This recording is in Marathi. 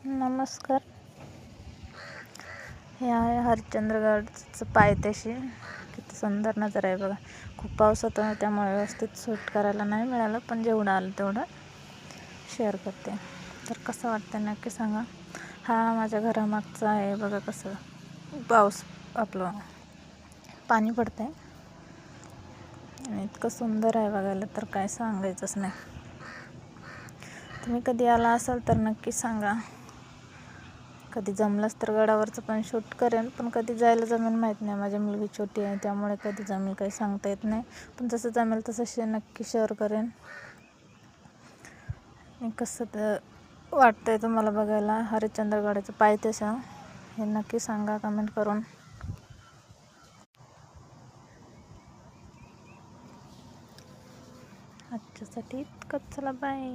नमस्कार. हे आहे हरिश्चंद्रगडचं पायथ्याशी. किती सुंदर नजारा आहे बघा. खूप पाऊस होता त्यामुळे व्यवस्थित शूट करायला नाही मिळालं, पण जेवढं आलं तेवढं शेअर करते. तर कसं वाटतं नक्की सांगा. हा माझ्या घरामागचा आहे बघा. कसं पाऊस आपलं पाणी पडतं आहे आणि इतकं सुंदर आहे बघायला तर काय सांगायचंच नाही. तुम्ही कधी आला असाल तर नक्की सांगा. कधी जमलंच तर गडावरचं पण शूट करेन, पण कधी जायला जमेल माहीत नाही. माझी मुलगी छोटी आहे त्यामुळे कधी जमेल काही सांगता येत नाही, पण जसं जमेल तसं नक्की शेअर करेन. आणि कसं तर वाटतं आहे तुम्हाला बघायला हरिश्चंद्रगडाचं पायथ्याशी हे नक्की सांगा कमेंट करून. आजच्यासाठी इतकंच. चला बाय.